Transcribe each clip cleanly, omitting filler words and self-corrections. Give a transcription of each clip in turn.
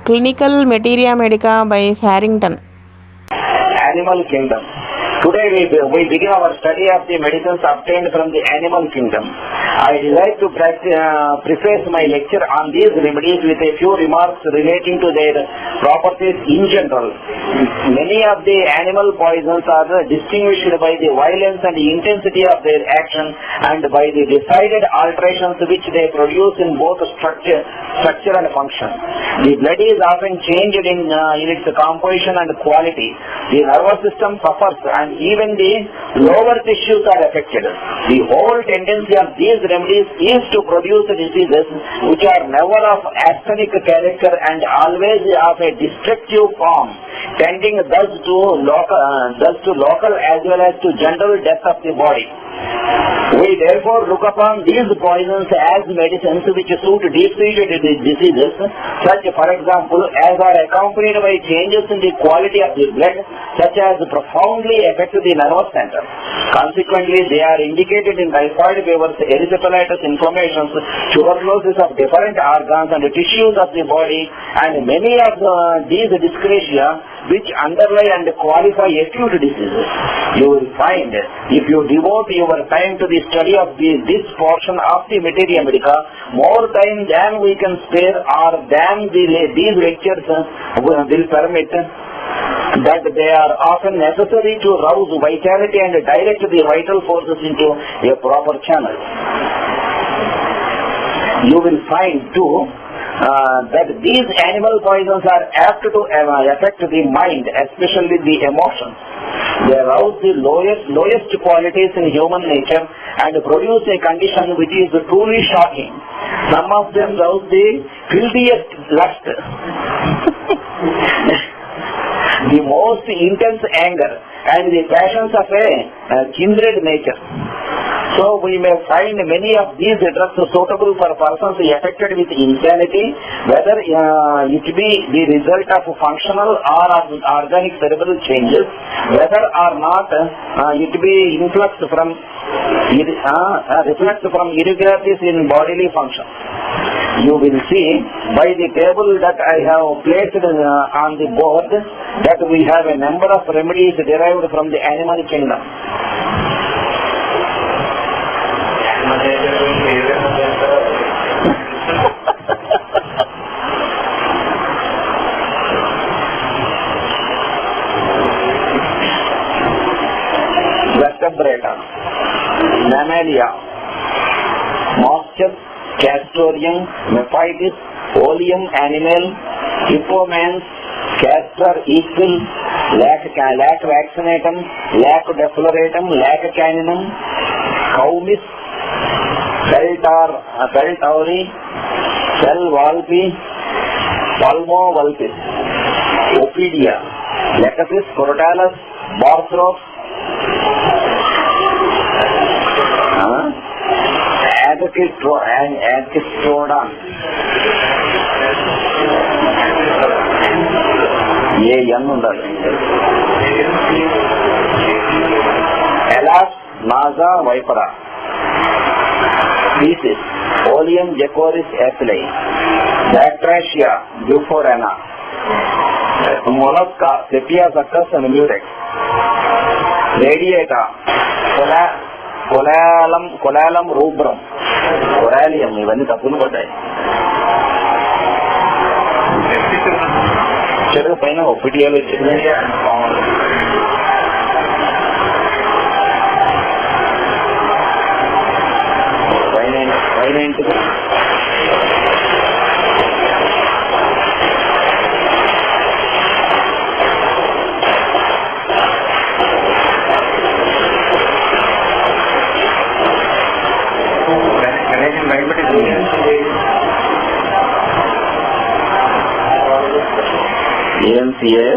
Clinical Materia Medica by Farrington. Animal Kingdom. Today we begin our study of the medicines obtained from the animal kingdom. I would like to preface my lecture on these remedies with a few remarks relating to their properties in general. Many of the animal poisons are distinguished by the violence and intensity of their action and by the decided alterations which they produce in both structure and function. The blood is often changed in its composition and quality. The nervous system suffers and even the lower tissues are affected. The whole tendency of these remedies is to produce diseases which are never of asthenic character and always of a destructive form, tending thus to local as well as to general death of the body. We therefore look upon these poisons as medicines which suit deep-seated diseases, such for example as are accompanied by changes in the quality of the blood, such as profoundly affect the nervous center. Consequently, they are indicated in typhoid fevers, erysipelatous inflammations, tuberculosis of different organs and tissues of the body, and many of these dyscrasia which underlie and qualify acute diseases. You will find, if you devote your time to the study of this portion of the Materia Medica, more time than we can spare or than these lectures will permit, that they are often necessary to rouse vitality and direct the vital forces into a proper channel. You will find too that these animal poisons are apt to affect the mind, especially the emotions. They arouse the lowest qualities in human nature and produce a condition which is truly shocking. Some of them rouse the filthiest lust, the most intense anger, and the passions of a kindred nature. So we may find many of these drugs suitable for persons affected with insanity, whether it be the result of functional or organic cerebral changes, whether or not it be reflex from irregularities in bodily function. You will see by the table that I have placed on the board that we have a number of remedies derived from the animal kingdom. Vertebrata, Mammalia, Moschus, Castoreum, Mephitis, Oleum Animal, Hippomans, Castor Equil, Lac vaccinatum, Lac defloratum, Lac caninum, Caumis, Peltauri, Cell Valpi, Palmo Valpis, Ophidia, Lecasis, Crotalus, Borsros, Agistrodan. Elas, Naza, Vipera. Species: Oleum jacoris aphyllae, Bactracia, Buforana, Mollusca, Sepia succus and Murex, Radiata, Colalum rubrum, Corallium, even the Pulvatai. Cheddar Pina, Ophidiology. E.V.M.Acharya.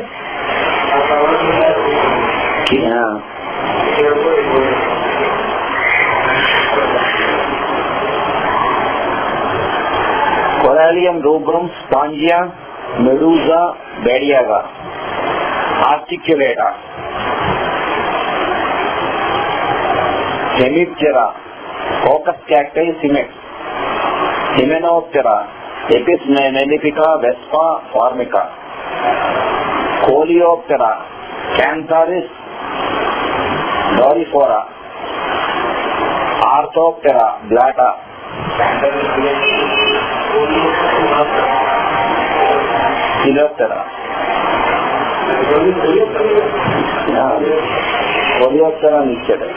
Corallium rubrum, Spongia, Medusa, Badiaga, Articulata, Hemiptera, Cocos cacti, Cimex, Hymenoptera, Apis mellifica, Vespa formica, Coleoptera, Cantharis dorifera, Orthoptera blata, Coleoptera. Coleoptera nichade.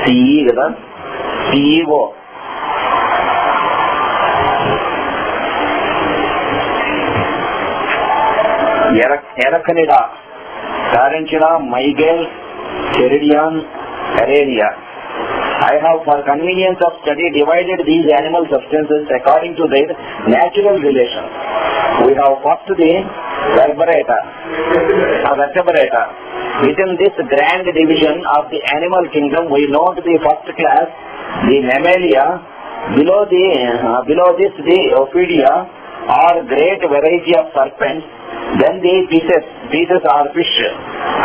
CE కదా, CEO. Arachnida, Tarantula, Mygale, Pteridion, Aradia. I have, for convenience of study, divided these animal substances according to their natural relations. We have first the vertebrata. Within this grand division of the animal kingdom, we note the first class, the mammalia. Below this, the ophidia, or great variety of serpents. Then the pieces are fish,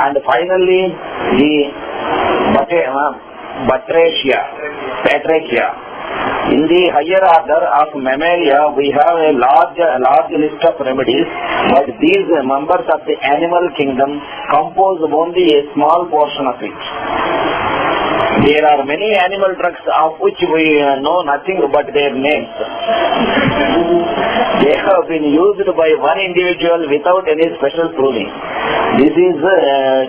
and finally the batrachia. In the higher order of mammalia, we have a large list of remedies, but these members of the animal kingdom compose only a small portion of it. There are many animal drugs of which we know nothing but their names. They have been used by one individual without any special proving. This is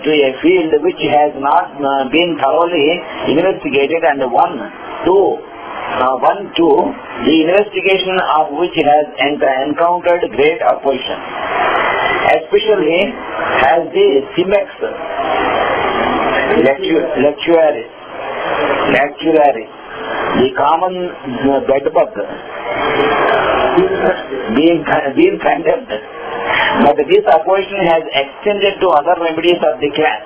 to a field which has not been thoroughly investigated, and the investigation of which has encountered great opposition. Especially has the Cimex lecturaris, the common bedbug, being condemned. But this opposition has extended to other remedies of the class.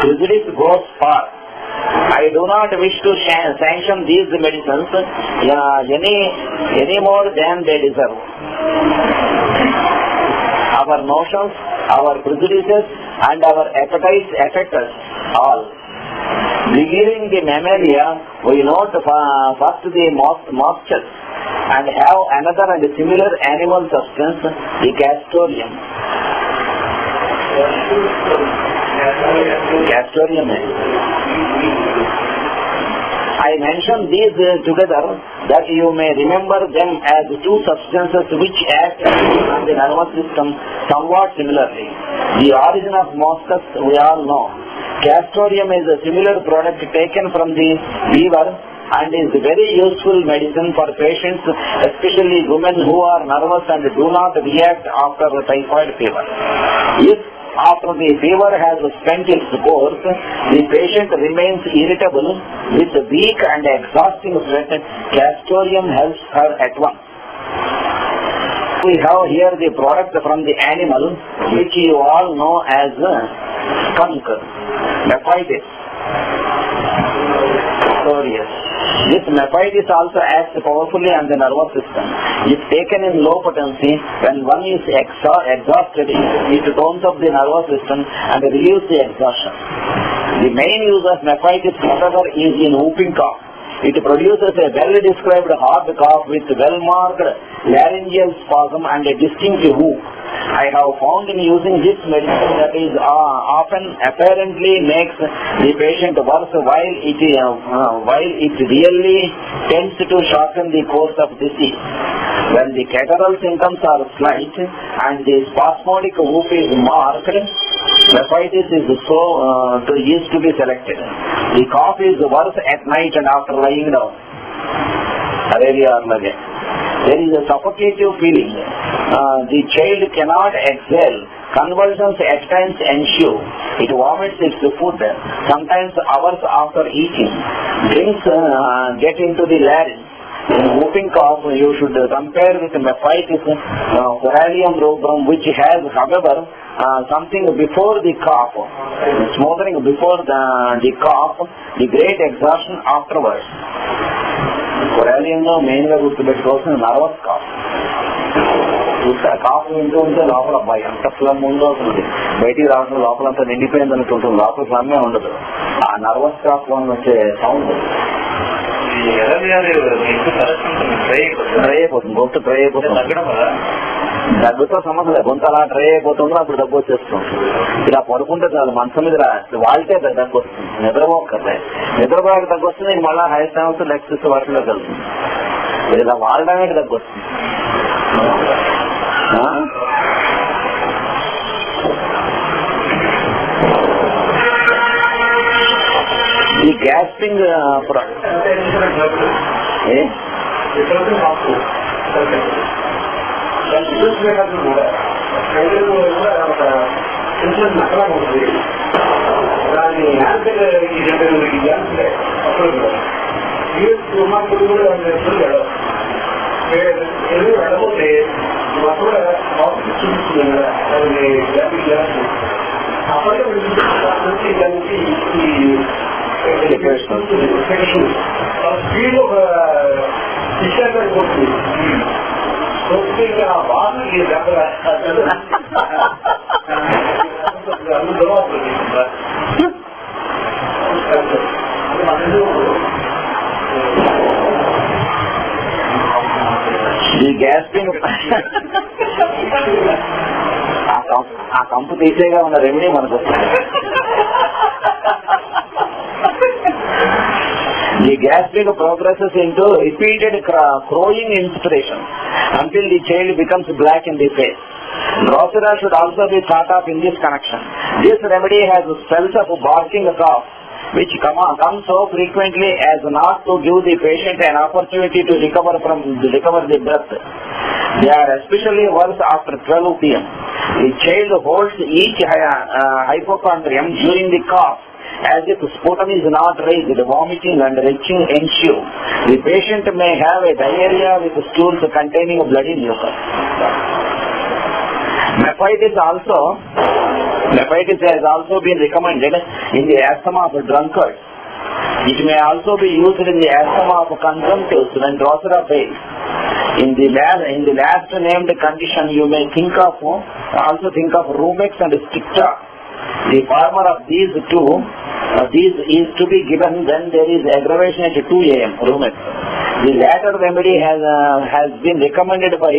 Prejudice goes far. I do not wish to sanction these medicines any more than they deserve. Our notions, our prejudices, and our appetites affect us all. Beginning the mammalia, we note first the moisture, and have another and similar animal substance, the castoreum. I mention these together that you may remember them as two substances which act on the nervous system somewhat similarly. The origin of moscus we all know. Castoreum is a similar product taken from the beaver and is very useful medicine for patients, especially women who are nervous and do not react after typhoid fever. If after the fever has spent its course, the patient remains irritable with weak and exhausting sweat, castoreum helps her at once. We have here the product from the animal which you all know as skunk, Mephitis. This Mephitis also acts powerfully on the nervous system. If taken in low potency, when one is exhausted, it tones up the nervous system and relieves the exhaustion. The main use of Mephitis, however, is in whooping cough. It produces a well-described hard cough with well-marked laryngeal spasm and a distinct whoop. I have found in using this medicine that is often apparently makes the patient worse while it really tends to shorten the course of disease. When the catarrhal symptoms are slight and the spasmodic whoop is marked, Mephitis is to be selected. The cough is worse at night and after lying down. There is a suffocative feeling. The child cannot exhale. Convulsions at times ensue. It vomits its food, sometimes hours after eating. Drinks get into the larynx. In whooping cough, you should compare with Mephitis, Corallium rubrum, which has, however, something before the cough, smothering before the cough, the great exhaustion afterwards. Corallium mainly గుర్తుపెట్టుకోవాల్సిన nervous cough. Cough వింటూ ఉంటే లోపల అబ్బాయి అంత ఫ్లమ్ ఉందో ఉంటుంది, బయటికి రావడం లోపలంతా నిండిపోయింది అనుకుంటుంది, లోపల ఫ్లమ్మే ఉండదు. ఆ నర్వస్ కాఫ్ లో వచ్చే సౌండ్ డ్రై అయిపోతుంది, గొంతు డ్రై అయిపోతుంది. దగ్గుతో సమస్య లేదు, గొంతు అలా డ్రై అయిపోతుందో అప్పుడు దగ్గు వచ్చేస్తుంది. ఇలా పడుకుంటే చాలు, మంచం మీద వాళ్తే దగ్గు వస్తుంది, నిద్రపోకర్లే. నిద్రపోయాక దగ్గు వస్తుంది, మళ్ళీ హై స్టాన్స్ లెక్స్ వాటిలో కలుగుతుంది. ఇలా వాడడానికి దగ్గు వస్తుంది. ఈ గ్యాస్ట్రింగ్ ఈ గ్యాస్ట్రింగ్ ఆ కంపు తీసేగా ఉన్న రెమెడీ మనకు వస్తుంది. The gastric progresses into repeated crowing inspiration until the child becomes black in the face. Drosera should also be thought of in this connection. This remedy has spells of barking cough which come so frequently as not to give the patient an opportunity to recover the breath. They are especially worse after 12 p.m. The child holds each hypochondrium during the cough as if sputum is not raised. Vomiting and retching ensue. The patient may have a diarrhea with stools containing bloody mucus. Nephritis has also been recommended in the asthma of drunkards. It may also be used in the asthma of consumptives when Drosera fails. In the last named condition, you may also think of Rumex and Sticta. The former of these is to be given when there is aggravation at 2 a.m. Rumex. The latter remedy has been recommended by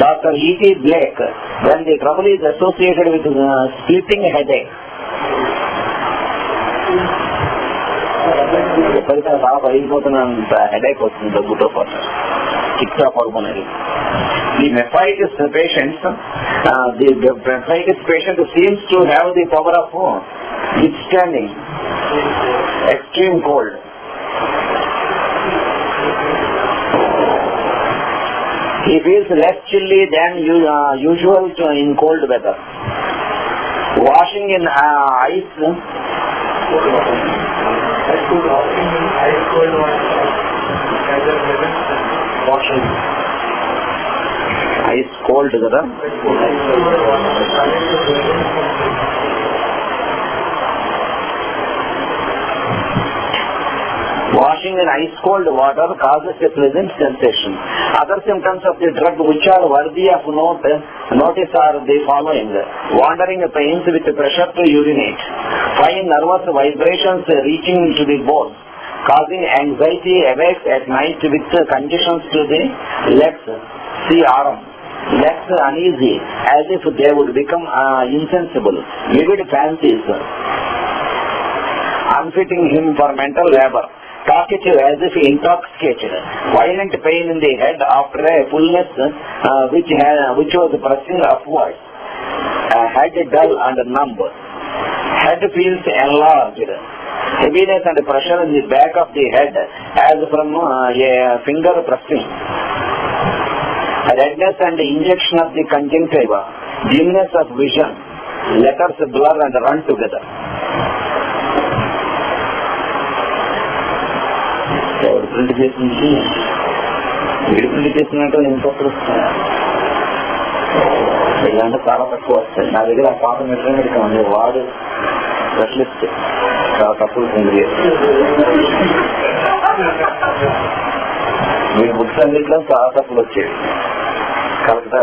Dr. E.T. Blake when the trouble is associated with splitting headache. Headache వస్తుంది దగ్గుతో పాటు. Sticta pulmonary. The nephritis patient seems to have the power of withstanding extreme cold. He feels less chilly than usual in cold weather. Washing in ice. Washing. Ice cold కదా. Washing in ice cold water causes a pleasant sensation. Other symptoms of the drug which are worthy of notice are the following: wandering pains with pressure to urinate, fine nervous vibrations reaching to the bone, causing anxiety, awake at night with congestions to the legs, see arm, legs uneasy as if they would become insensible, vivid fancies, unfitting him for mental labor, talkative as if intoxicated, violent pain in the head after a fullness which was pressing upwards, head dull and numb, head feels enlarged, heaviness and pressure in the back of the head as from a finger pressing, redness and injection of the conjunctiva, dimness of vision, letters blur and run together. Print చేసింది వీడి print చేసినట్టు ఇంకొకరు వస్తాయి, ఇలాంటి చాలా తక్కువ వస్తాయి. నా దగ్గర ఆ పాత మెటీరియల్ ఉంది, వాడు స్పెషలిస్ట్, చాలా తక్కువ ప్రింట్ చేస్తాయి. మీ బుక్స్ అన్నింటిలో చాలా తక్కువ వచ్చేది. కరెక్టా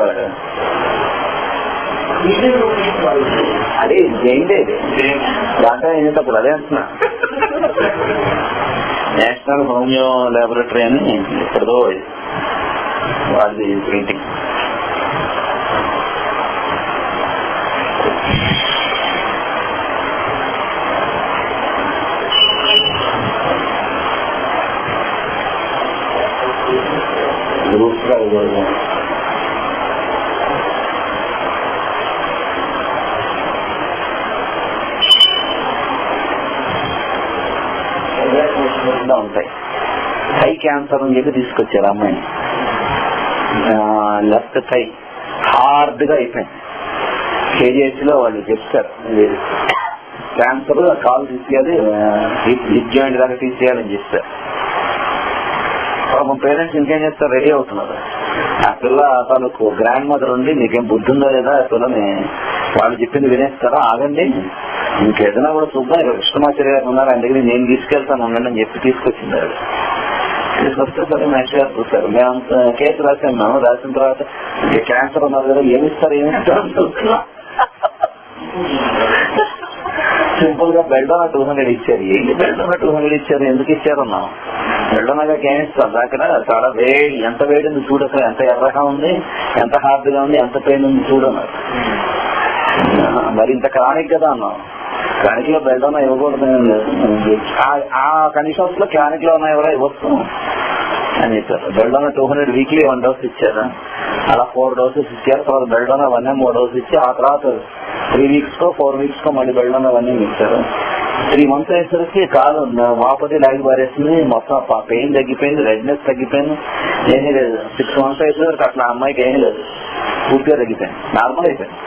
అదే జైందే, దాంట్లో అయినప్పుడు అదే అంటున్నా. నేషనల్ హోమియో ల్యాబొరేటరీ అని ఎక్కడదో వాళ్ళది ప్రింటింగ్. ఉంటాయి. థై క్యాన్సర్ అని చెప్పి తీసుకొచ్చారు అమ్మాయిని. లెఫ్ట్ థై హార్డ్ గా అయిపోయింది. కేజీహెచ్ లో వాళ్ళు చెప్తారు క్యాన్సర్, కాలు తీసేయాలి, హిప్ జాయింట్ దాకా తీసేయాలని చెప్తారు. పేరెంట్స్ ఇంకేం చేస్తారు, రెడీ అవుతున్నారు. ఆ పిల్ల తనకు గ్రాండ్ మదర్ ఉండి నీకేం బుద్ధి ఉందా లేదా, పిల్లని వాళ్ళు చెప్పింది వినేస్తారా, ఆగండి ఇంకేదైనా కూడా చూద్దాం, ఇక్కడ E.V.M.Acharya గారు ఉన్నారు, ఆయన దగ్గర నేను తీసుకెళ్తాను ఉండండి అని చెప్పి తీసుకొచ్చింది. తీసుకొస్తే సరే నెక్స్ట్ గారు చూస్తారు. మేము కేసు రాసాము. రాసిన తర్వాత క్యాన్సర్ ఉన్నారు కదా, ఏమిస్తారు సింపుల్ గా బెల్డోనా 200 ఇచ్చారు. ఏంటి బెల్డోనా 200 ఇచ్చారు, ఎందుకు ఇచ్చారన్నా? బెల్డోనాగా ఏమిస్తారు అక్కడ, చాలా వేడి, ఎంత వేడి ఉంది చూడు, అసలు ఎంత ఎర్రగా ఉంది, ఎంత హార్డ్ గా ఉంది, ఎంత పెయిన్ ఉంది చూడన్నారు. మరి ఇంత క్రానిక్ కదా అన్నాం. క్రానిక్ లో బెల్డోనా ఇవ్వకూడదు, ఆ కండిషన్స్ లో క్రానిక్ లో ఉన్నాయి ఎవరో ఇవ్వచ్చు అని చెప్పారు. బెల్డోనా 200 వీక్లీ 1 డోస్ ఇచ్చారు. అలా 4 డోసెస్ ఇచ్చారు. తర్వాత బెల్డోనా 1 3 డోస్ ఇచ్చి ఆ తర్వాత 3 వీక్స్ కో 4 వీక్స్ కో మళ్ళీ బెల్డోనా 1 ఇచ్చారు. 3 months అయ్యేసరికి కాలు వాపతి లాగి పారేస్తుంది, మొత్తం పెయిన్ తగ్గిపోయింది, రెడ్నెస్ తగ్గిపోయింది, ఏమీ లేదు. 6 months అయ్యేసరికి అసలు ఆ అమ్మాయికి ఏమీ లేదు, పూర్తిగా తగ్గిపోయింది, నార్మల్ అయిపోయింది.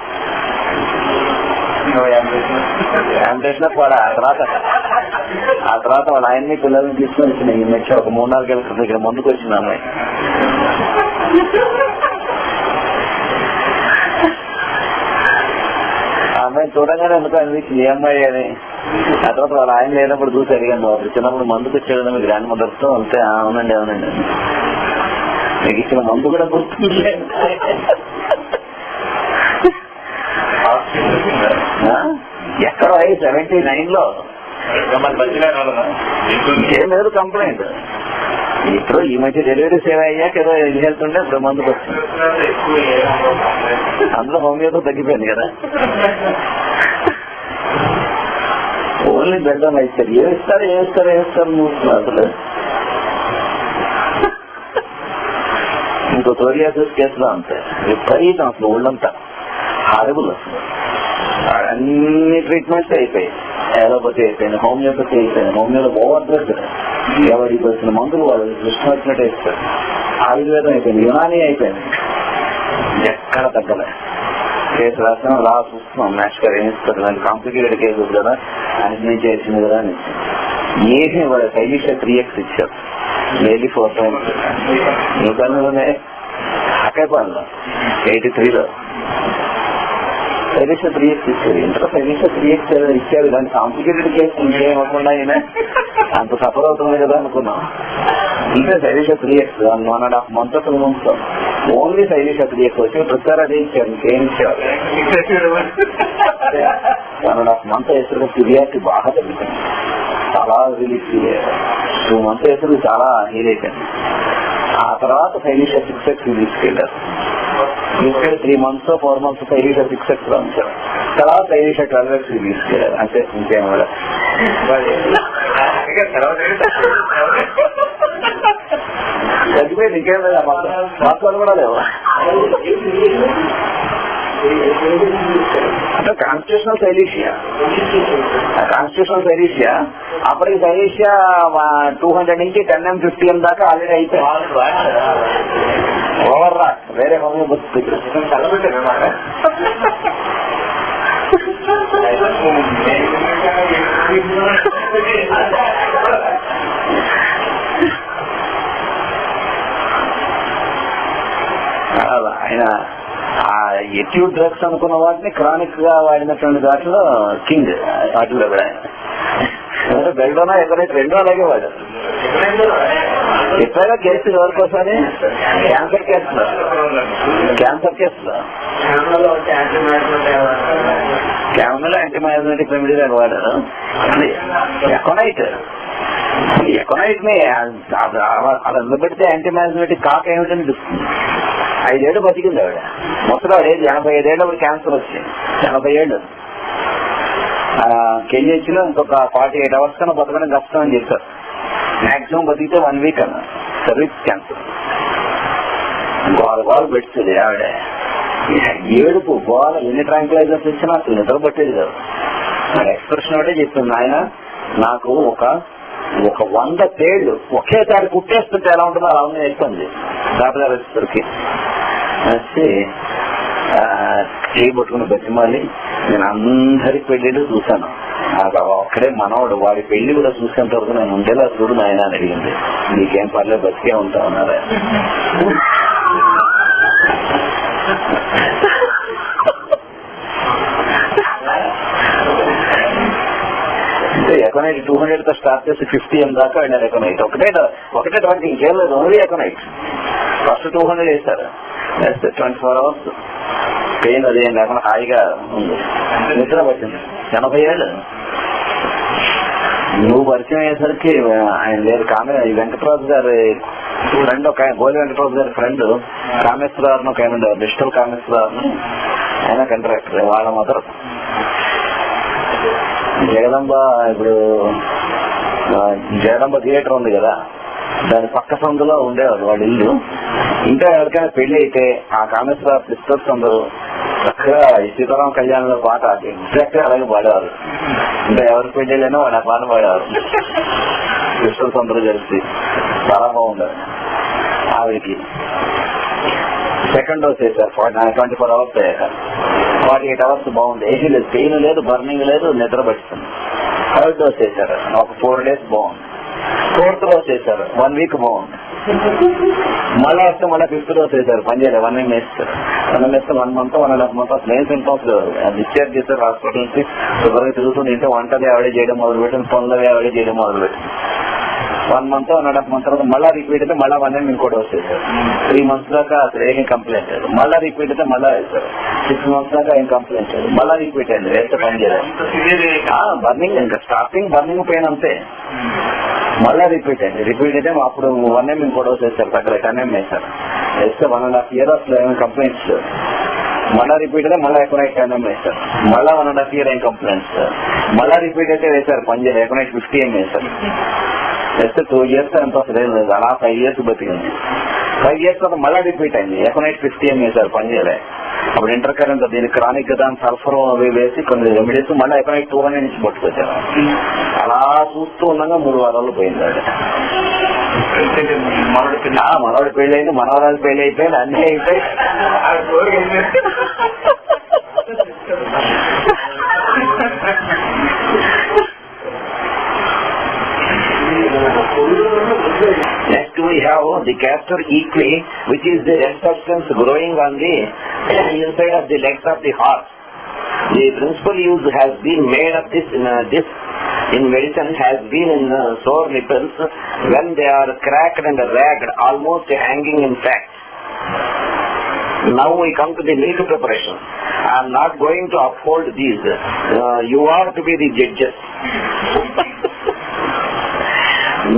ఆ తర్వాత వాళ్ళ ఆయన్ని పిల్లల్ని తీసుకొని వచ్చిన ఈ మధ్య ఒక 3-4 ఏళ్ళ క్రితం ఇక్కడ ముందుకు వచ్చింది అమ్మాయి. ఆ అమ్మాయిని చూడగానే ఎందుకు అనిపించింది ఏ అమ్మాయి అని. ఆ తర్వాత వాళ్ళ ఆయన లేనప్పుడు చూసి అడిగాను, అప్పుడు చిన్నప్పుడు మందుకు వచ్చాడు మీ గ్రాండ్ మదర్ తో, అంతే అవునండి అవునండి మీకు ఇచ్చిన మందు కూడా గుర్తుంది. ఎక్కడో 79 లో ఏం లేదు కంప్లైంట్. ఇప్పుడు ఈ మధ్య డెలివరీ సేవ అయ్యాక ఏదో హెల్త్ ఉంటే ఇప్పుడు మందుకు వచ్చింది. అందులో హోమియోతో తగ్గిపోయింది కదా. ఓన్లీ బెల్డోనా ఇచ్చారు. ఏమిస్తారు అసలు. ఇంకో సోరియాసిస్ కేసులో అంతే విపరీతం, అసలు ఒళ్ళంతా హారబుల్. అసలు అన్ని ట్రీట్మెంట్స్ అయిపోయాయి. అలోపతి అయిపోయింది, హోమియోపతి అయిపోయింది. హోమియోలో ఓవర్ డ్రగ్, ఎవరికి వచ్చిన మందులు వాళ్ళు ఇష్టం ఇస్తారు. ఆయుర్వేదం అయిపోయింది, యునానీ అయిపోయింది, ఎక్కడ తగ్గలే. కేసు రాసిన రా చూస్తున్నాం, మ్యాచ్ గారు ఏమిస్తారు, దానికి కాంప్లికేటెడ్ కేసు కదా, ఆయన చేసింది కదా అని ఏమీ వాళ్ళు సైలిషా 3x ఇచ్చారు, డైలీ 4 times. న్యూకల్లోనే అక్కైపోయింది 83లో సైలిషా 3x ఇచ్చారు. ఇంతలో సైలిషా 3x ఇచ్చారు, దానికి కాంప్లికేటెడ్ కేసు ఇంకేమకుండా అయినా అంత సఫర్ అవుతుంది కదా అనుకున్నాం. ఇంకా సైలిషా 3x 1.5 months 2 months ఓన్లీ సైలిషా 3x వచ్చి ప్రతిసారి అదే ఇచ్చారు, ఇంకేం ఇచ్చారు. 1.5 months వేసరికి సివియారిటీ బాగా తగ్గిపోయింది, చాలా రిలీఫ్. 2 months వేసరికి చాలా హీల్ అయిపోయింది. ఆ తర్వాత సైలిషా 6x తీసుకెళ్లారు. 3 months 4 months సైలిషా 6x లో ఉంచారు. తర్వాత సైలిషా 12x తీసుకెళ్లారు. అంటే ఇంకేం కూడా తగ్గిపోయింది, ఇంకేం లేదా మాత్రాలు కూడా లేవు. అంటే కాన్స్టిట్యూషనల్ సైలీషియా అప్పటికి సైలీషియా 200 నుంచి 10 M-50 M దాకా ఆల్రెడీ అయిపోయింది. ఓవర్ రా వేరే హోమియోపతి ఆయన ఎక్యూట్ డ్రగ్స్ అనుకున్న వాటిని క్రానిక్ గా వాడినటువంటి దాంట్లో కింగ్. వాటిలో కూడా బెల్డోనా ఎక్కడైతే 2 అలాగే వాడారు. ఎప్పుడైనా కేసు ఎవరికోసమని క్యాన్సర్ కేసులో క్యాన్సర్ యాంటీమయోజెటిక్ రెమెడీ వాడారు. ఎకనైట్ ఎకనైట్ ని అది నిలబెడితే యాంటీమాస్మెటిక్ కాక ఏమిటని 5 ఏళ్ళు బతికింది ఆవిడ. మొత్తం ఆవిడ 85 ఏళ్ళు క్యాన్సర్ వచ్చింది. 80 ఏళ్ళు కెళ్ళిలో ఇంకొక 48 hours కన్నా బతకడం కష్టం అని చెప్పారు. మాక్సిమం బతికితే 1 week అన్న సర్వీస్ క్యాన్సర్. గోల పెడుతుంది ఆవిడ, ఏడుపు గోల. ఎన్ని ట్రాంక్లైజర్స్ ఇచ్చినా అసలు నిద్ర పట్టేది కాదు. ఎక్స్ప్రెషన్ ఒకటే చెప్తుంది, ఆయన నాకు ఒక 100 తేళ్లు ఒకేసారి కుట్టేస్తుంటే ఎలా ఉంటుందో అలా ఉంది చెప్తుంది డాక్టర్ గారు వచ్చేసరికి. వచ్చి చేయబట్టుకుని బతిమాలి, నేను అందరి పెళ్లిళ్ళు చూశాను, నాకు ఒక్కడే మనవాడు, వాడి పెళ్లి కూడా చూసేంత వరకు నేను ఉండేలా చూడు నాయన అని అడిగింది. నీకేం పర్లేదు బతికే ఉంటా ఉన్నారా. ఎకనైట్ 200 తో స్టార్ట్ చేసి 50 M దాకా వెళ్ళారు. ఎకనైట్ ఒకటే 20 ఇంకేం లేదు, ఓన్లీ ఎకనైట్. ఫస్ట్ 200 వేస్తారు, 24 hours పెయిన్ అదేం లేకుండా హాయిగా ఉంది, నిద్ర పట్టింది. 80 ఏళ్ళు. నువ్వు పరిచయం అయ్యేసరికి ఆయన లేదు. వెంకటరాజు గారి ఫ్రెండ్, ఒక గోలి వెంకటరాజు గారి ఫ్రెండ్ కామేశ్వరరావు ఒక ఆయన ఉండేవారు, డిజిటల్ కామేశ్వరరావు, ఆయన కాంట్రాక్టర్. వాళ్ళ మదర్ జగదంబ, ఇప్పుడు జగదంబ థియేటర్ ఉంది కదా, దాని పక్క సందులో ఉండేవారు వాళ్ళ ఇల్లు. ఇంకా ఎవరికైనా పెళ్లి అయితే ఆ కామేశ్వర సిస్టర్స్ అందరూ చక్కగా సీతారాం కళ్యాణంలో పాట ఎగ్జాక్ట్ గా అలాగే పాడేవారు. ఇంకా ఎవరి పెళ్లిళ్ళైనా వాడు ఆ పాట పాడేవారు సిస్టర్స్ అందరూ కలిసి. చాలా బాగుండేది. ఆవిడికి సెకండ్ డోస్ వేశారు 24 hours అయ్యాక. 48 hours బాగుంది, ఏసీ లేదు, పెయిన్ లేదు, బర్నింగ్ లేదు, నిద్ర పడుతుంది. 3rd డోస్ వేశారు, ఒక 4 days బాగుంది. 4th డోస్ వేశారు, 1 week బాగుంది. మళ్ళీ వస్తే మళ్ళీ 5th డోస్ వేశారు, పని చేయలేదు. 1 year వేస్తారు, 1 month 1.5 months అసలు ఏం సింటమ్స్ డిశ్చార్జ్ చేశారు హాస్పిటల్ నుంచి. శుభ్రంగా తిరుగుతుంది, ఇంటే వంటది ఆవిడే చేయడం మొదలుపెట్టింది, పనులవి ఆవిడే చేయడం మొదలుపెట్టింది. 1 month 1.5 months తర్వాత మళ్ళీ రిపీట్ అయితే మళ్ళీ 1 year ఇంకో డోస్ వేశారు. 3 months దాకా అసలు ఏం కంప్లైంట్ లేదు. మళ్ళీ రిపీట్ అయితే మళ్ళీ వేశారు. 6 months దాకా ఏం కంప్లైంట్ లేదు. మళ్ళీ రిపీట్ అయింది, వేస్తే పని చేయలేదు. బర్నింగ్, ఇంకా స్టార్టింగ్ బర్నింగ్ పెయిన్ అంతే. మళ్ళీ రిపీట్ అయింది. రిపీట్ అయితే అప్పుడు 1 year ఇంకో డోస్ వేస్తారు, తగ్గర 10 years వేశారు. వేస్తే 1.5 years అసలు ఏమైనా కంప్లైంట్స్ లేదు. మళ్ళీ రిపీట్ అయితే మళ్ళీ ఎకనైట్ 10 years వేశారు. మళ్ళీ 1.5 year ఏం కంప్లైంట్స్. మళ్ళీ రిపీట్ అయితే వేశారు, పని చేయలేదు. ఎకనైట్ 50 M వేశారు. వేస్తే 2 years ఎంత అసలు ఏం లేదు. అలా 5 years బతికింది. 5 years తర్వాత మళ్ళీ రిపీట్ అయింది. ఎకనైట్ 50 M వేశారు, పని చేయలే. అప్పుడు ఇంటర్ కరెంట్ దీనికి క్రానిక్ కదా సల్ఫర్ అవి వేసి కొన్ని రెమెడీస్ మళ్ళీ ఎకనైట్ 200 నుంచి పట్టుకొచ్చారు. అలా చూస్తూ ఉండగా 3 వారాలు పోయింది. మనవాడి పెళ్లి అయింది, మనవరాలు పెళ్లి అయిపోయింది, అన్నీ అయిపోయి. Next we have the castor equi, which is the red substance growing on the inside of the legs of the horse. The principal use has been made of this in medicine has been in sore nipples when they are cracked and ragged, almost hanging in fact. Now we come to the milk preparation. I am not going to uphold these. You are to be the judges.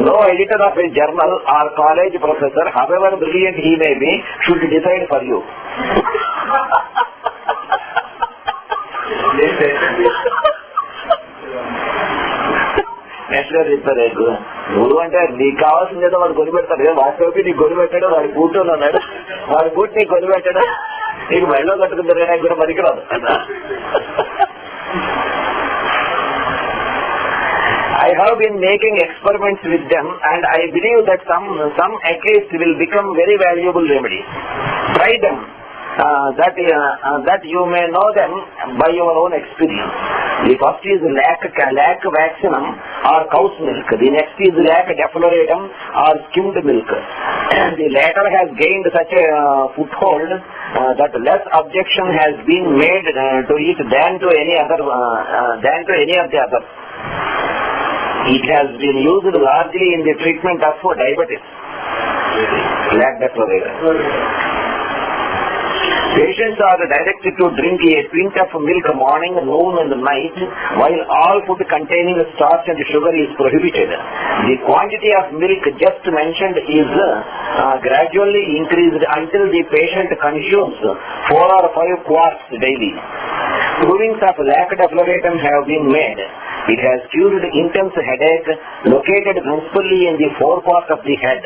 No editor of a journal or college professor, however brilliant he may be, should decide for you. Next గా చెప్తారు, గురువు అంటే నీకు కావాల్సింది ఏదో వాడు కొని పెడతాడు కదా, వాటి నీకు కొని పెట్టాడు, వాడి బూట్లో ఉన్నాడు, వాడి బూట్ నీకు కొని పెట్టాడు, నీకు మెడలో కట్టుకుంటారు, నాకు కూడా పనికిరాదు. I have been making experiments with them, and I believe that some at least will become very valuable remedies. Try them, that you may know them by your own experience. The first is lac vaccinum or cow's milk. The next is lac defloratum or skimmed milk. The latter has gained such a foothold that less objection has been made to it than to any of the others. It has been used largely in the treatment of diabetes. Lac defloratum. Patients are directed to drink a pint of milk morning, noon and night, while all food containing starch and sugar is prohibited. The quantity of milk just mentioned is gradually increased until the patient consumes 4 or 5 quarts daily. Provings of lactofluoratum have been made. It has cured intense headache located principally in the forepath of the head.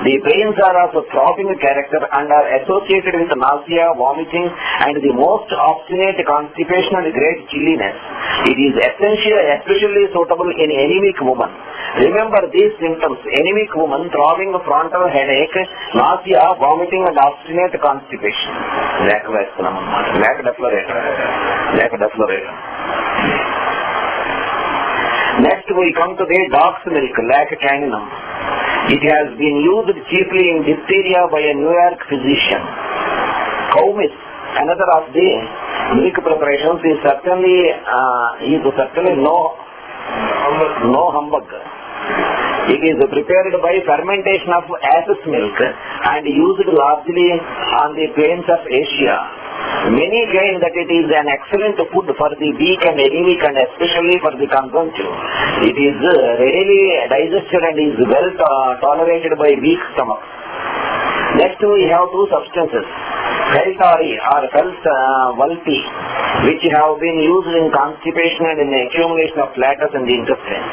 The pains are of a throbbing character and are associated with nausea, vomiting, and the most obstinate constipation and great chilliness. It is especially suitable in anemic women. Remember these symptoms: anemic woman, throbbing frontal headache, nausea, vomiting, and obstinate constipation. Lactofluoratum. Next we come to the dog's milk, lactaninum. It has been used chiefly in diphtheria by a New York physician. Cow milk, another of the milk preparations, is certainly no humbug. It is prepared by fermentation of asses milk and used largely on the plains of Asia. Many claim that it is an excellent food for the weak and anemic and especially for the consumptive. It is readily digested and is well tolerated by weak stomachs. Next we have 2 substances, Feltari or Felt-Vulpi, which have been used in constipation and in accumulation of flatus in the intestine.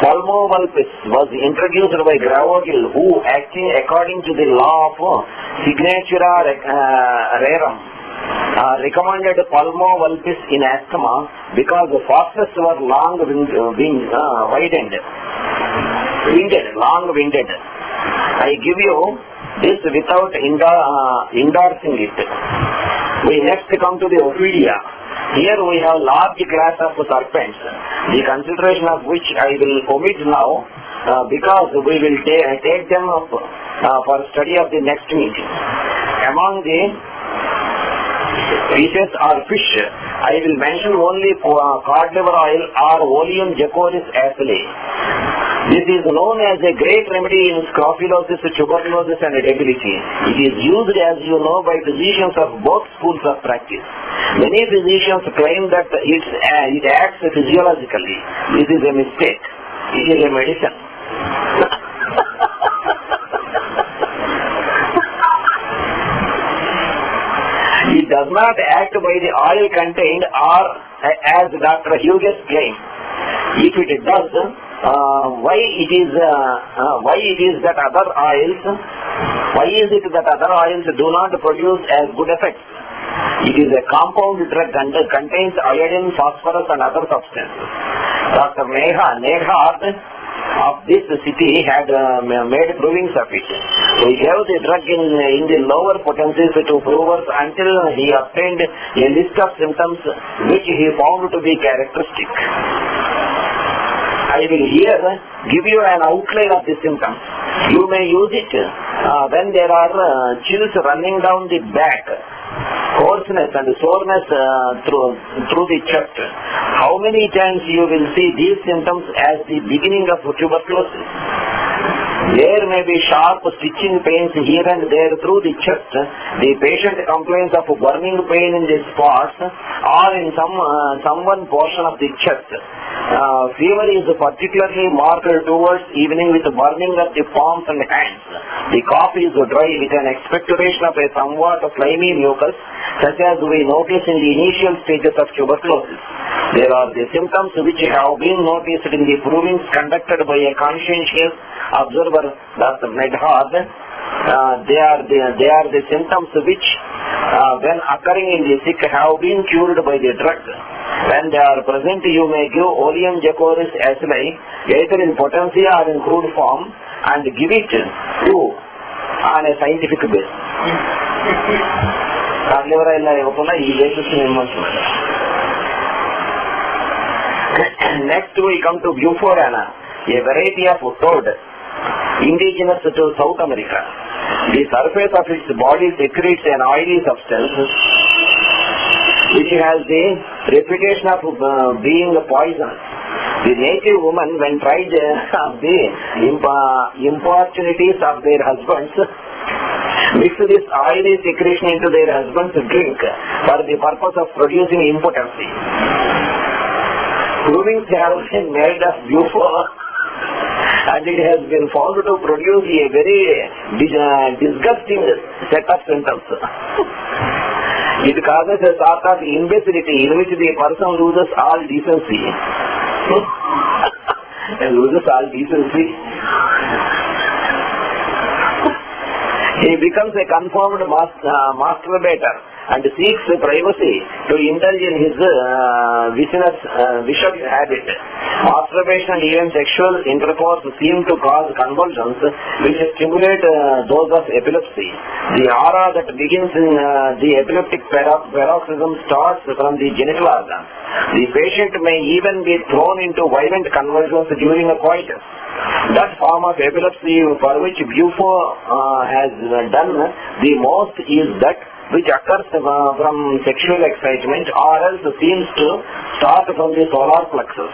Pulmovulpis was introduced by Gravogill, who, acting according to the law of signatura rerum, recommended pulmovulpis in asthma because the fauces were long-winded. I give you this without endorsing it. We next come to the Ophidia. Here we have large class of serpents, the consideration of which I will omit now because we will take them up for study of the next meeting. Among the fishes or fish, I will mention only cod liver oil or Oleum jacoris acele. This is known as a great remedy in scrofullosis, tuberculosis and debility. It is used, as you know, by physicians of both schools of practice. Many physicians claim that it acts physiologically. This is a mistake. It is a medicine. It does not act by the oil contained or as Dr. Hughes claims. If it does, why is it that other oils do not produce as good effects? It is a compound drug and contains iodine, phosphorus and other substances. Dr. Neha of this city had made provings of it. He gave the drug in the lower potencies to provers until he obtained a list of symptoms which he found to be characteristic. I will here give you an outline of the symptoms. You may use it when there are chills running down the back, hoarseness and soreness through the chest. How many times you will see these symptoms as the beginning of tuberculosis? There may be sharp stitching pains here and there through the chest. The patient complains of burning pain in the spots or in some one portion of the chest. Fever is particularly marked towards evening with burning of the palms and hands. The cough is dry with an expectoration of a somewhat slimy mucus, such as we notice in the initial stages of tuberculosis. There are the symptoms which have been noticed in the provings conducted by a conscientious observer, Dr. Nedhard. They are the symptoms which, when occurring in the sick, have been cured by the drug. When they are present, you may give Oleum jacoris acele, either in potentia or in crude form, and give it to on a scientific basis. Next we come to Bufforana, a variety of toad, indigenous to South America. The surface of its body secretes an oily substance which has the reputation of being poisonous. The native women, when tried of the importunities of their husbands, mix this oily secretion into their husband's drink for the purpose of producing impotency. Proving have been made of bufo, and it has been found to produce a very disgusting set of symptoms. It causes a sort of imbecility in which the person loses all decency. He becomes a confirmed masturbator and seeks privacy to indulge in his vicious habit. Masturbation and even sexual intercourse seem to cause convulsions which stimulate those of epilepsy. The aura that begins in the epileptic paroxysm starts from the genital organ. The patient may even be thrown into violent convulsions during a coitus. That form of epilepsy for which bufo has done the most is that which occurs from sexual excitement or else seems to start from the solar plexus.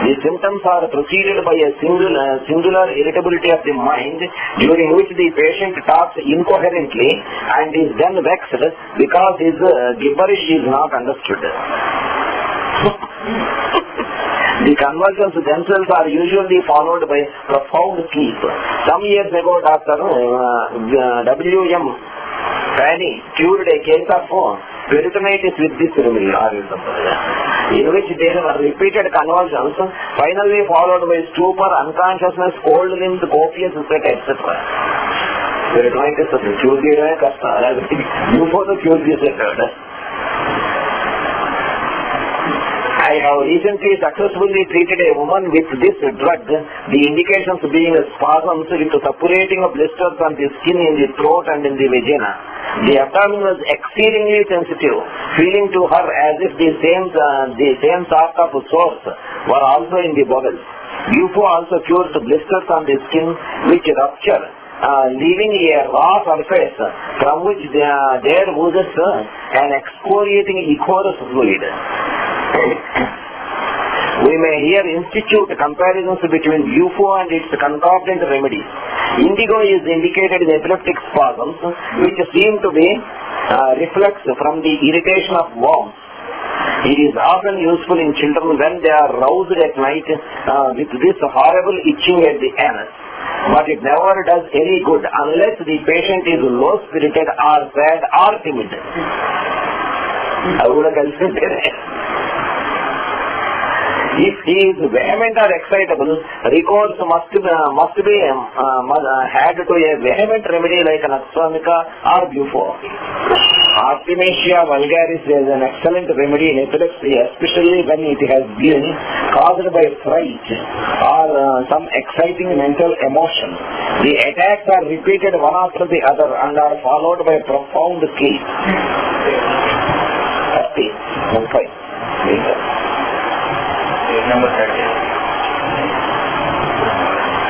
The symptoms are preceded by a singular irritability of the mind, during which the patient talks incoherently and is then vexed because his gibberish is not understood. The convulsions themselves are usually followed by profound sleep. Some years ago, Dr. E.V.M.Acharya cured a case of peritonitis with this remedy, in which there were repeated convulsions, finally followed by stupor, unconsciousness, cold limbs, copious sweat, etc. Peritonitis cure before the cure is I have recently successfully treated a woman with this drug, the indications being spasms with suppurating of blisters on the skin in the throat and in the vagina. The abdomen was exceedingly sensitive, feeling to her as if the same sort of sores were also in the bowels. Bufo also cures blisters on the skin which rupture, leaving a raw surface from which there oozes an excoriating ichorous fluid. We may here institute comparisons between bufo and its concomitant remedies. Indigo is indicated in epileptic spasms, which seem to be reflex from the irritation of worms. It is often useful in children when they are roused at night with this horrible itching at the anus. But it never does any good unless the patient is low-spirited or sad or timid. If he is vehement or excitable, recourse must be had to a vehement remedy like an Naxamica or bufo. Artemisia vulgaris is an excellent remedy in epilepsy, especially when it has been caused by fright or some exciting mental emotion. The attacks are repeated one after the other and are followed by profound sleep. Number 30.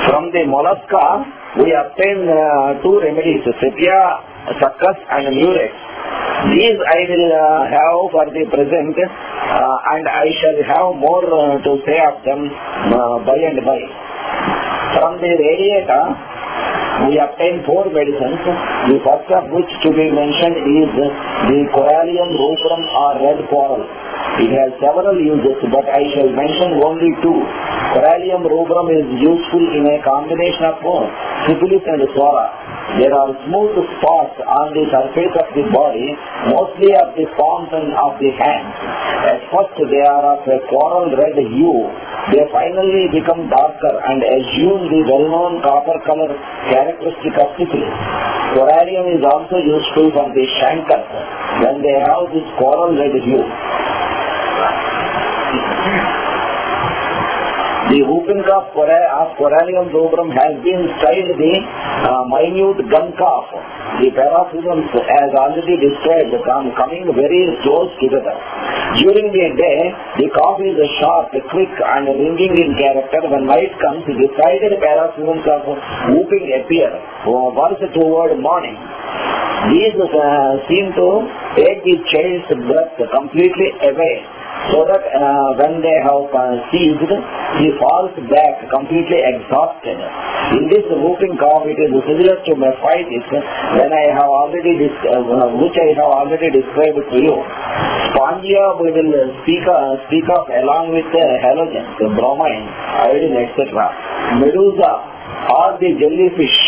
From the mollusca, we obtain two remedies, sepia, succus and murex. These I will have for the present and I shall have more to say of them by and by. From the radiata, we obtain four medicines. The first of which to be mentioned is the Corallium rubrum or red coral. It has several uses, but I shall mention only two. Corallium rubrum is useful in a combination of syphilis and sora. There are smooth spots on the surface of the body, mostly of the palms and of the hands. At first they are of a coral red hue. They finally become darker and assume the well-known copper color characteristic of syphilis. Corallium is also useful for the chancres when they have this coral red hue. The whooping cough of Corallium rubrum has been styled the minute gun cough. The paroxysms, as already described, coming very close together. During the day, the cough is sharp, quick and ringing in character. When night comes, decided paroxysms of whooping appear once toward morning. These seem to take the child's breath completely away so that when they have ceased, he falls back completely exhausted. In this whooping cough, it is similar to mephitis, which I have already described to you. Spongia we will speak of along with halogens, bromine, iodine, etc. Medusa or the jellyfish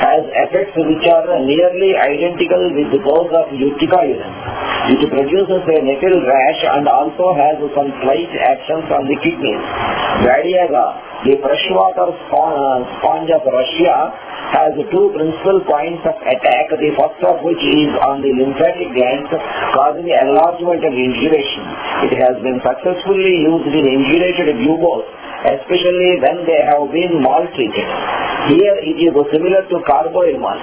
has effects which are nearly identical with those of Utica urine. It produces a nettle rash and also has some slight actions on the kidneys. Vadiaga, the freshwater sponge of Russia, has two principal points of attack, the first of which is on the lymphatic glands, causing enlargement and induration. It has been successfully used in indurated buboes, especially when they have been maltreated. Here it is similar to carbohymal.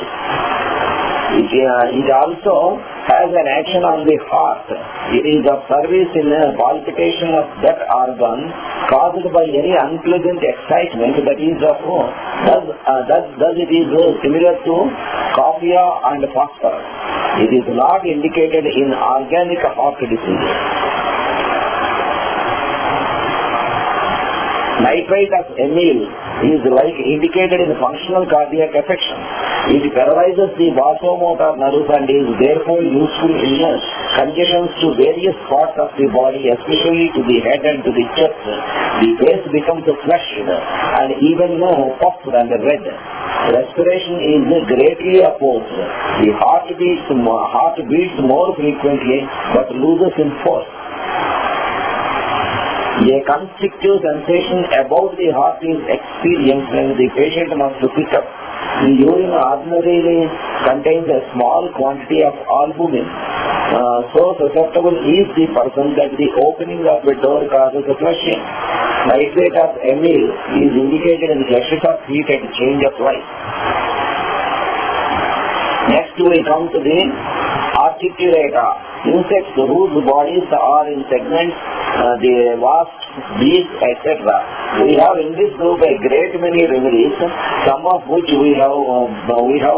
It also has an action on the heart. It is of service in palpitation of that organ caused by any unpleasant excitement, that is of thus it is similar to coffea and phosphorus. It is not indicated in organic heart disease. Nitrite of amyl is like indicated in functional cardiac affection. It paralyzes the vasomotor nerves and is therefore useful in congestions to various parts of the body, especially to the head and to the chest. The face becomes flushed and even puffed and red. Respiration is greatly opposed. The heart beats more frequently but loses in force. A constrictive sensation about the heart is experienced when the patient must sit up. The urine ordinarily contains a small quantity of albumin. So susceptible is the person that the opening of a door causes a flushing. Nitrate of amyl is indicated in flashes of heat at change of light. Next we come to the articulata. Insects whose bodies are in segments, the wasps, bees, etc. We have in this group a great many remedies, some of which we have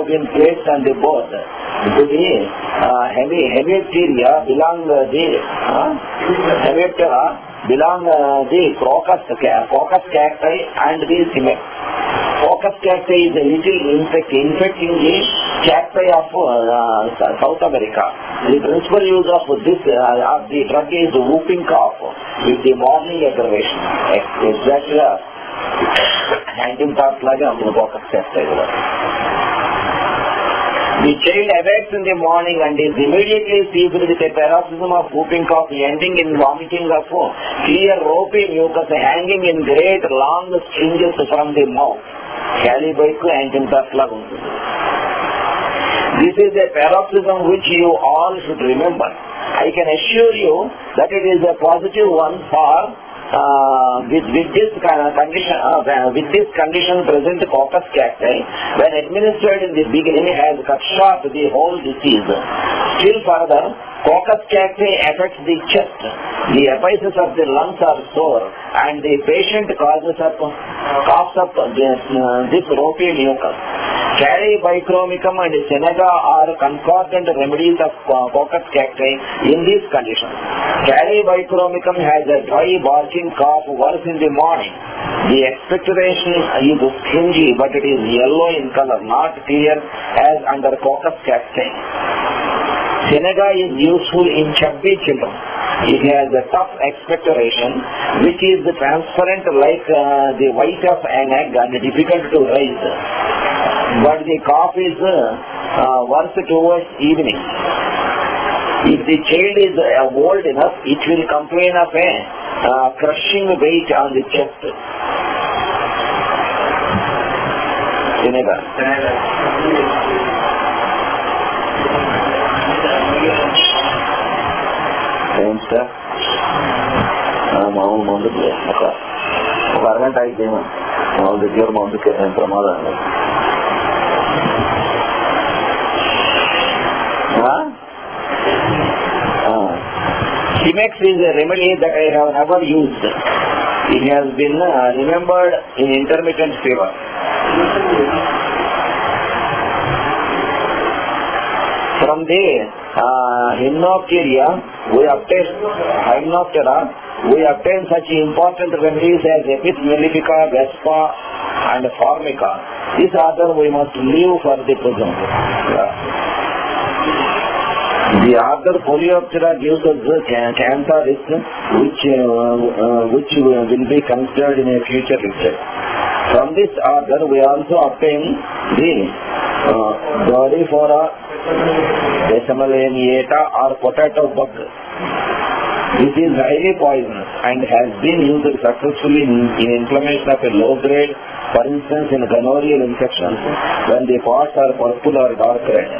been placed on the board. To the Hemieptera belong the crocus cacti and the cimet. Crocus cacti is a little insect infecting the cacti of South America. The principal use of the drug is whooping cough with the morning aggravation. Exactly crocus cacti. The child awakes in the morning and is immediately seized with a paroxysm of whooping cough, ending in vomiting of clear ropey mucus hanging in great long strings from the mouth. This is a paroxysm which you all should remember. I can assure you that it is a positive one for with this condition present coccus cacti, when administered in the beginning, has cut short the whole disease. Still further, coccus cacti affects the chest. The apices of the lungs are sore, and the patient coughs up this ropey mucus. Caribichromicum and Seneca are concordant remedies of coccus cacti in these conditions. Caribichromicum has a dry barking cough worse in the morning. The expectoration is stringy, but it is yellow in color, not clear as under coccus cacti. Seneca is useful in chubby children. It has a tough expectoration, which is transparent like the white of an egg and difficult to raise. But the cough is worse towards evening. If the child is old enough, it will complain of a crushing weight on the chest. Seneca. Same stuff. మామూలు మందుకు ఒక అరగంట అయితే మామూలు దగ్గర మందుకు ప్రమాదం. Cimex is a remedy that I have never used. It has been remembered in intermittent fever. From there, Hymenoptera, we obtain such important remedies as Apis mellifica, Vespa and Formica. This order we must leave for the present. The order Coleoptera gives us the cancer risk which will be considered in a future lecture. From this order we also obtain the Doryphora decimalaniata or potato bug. This is highly poisonous and has been used successfully in inflammation of a low grade, for instance in gonorrheal infections when the parts are purple or dark red.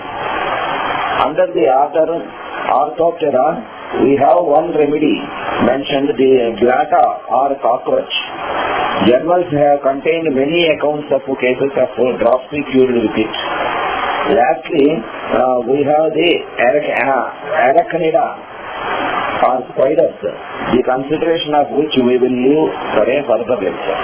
Under the order Orthoptera, we have one remedy mentioned, the blatta or cockroach. Journals have contained many accounts of cases of dropsy cured with it. Lastly, we have the arachnida or spiders, the consideration of which we will leave for a further lecture.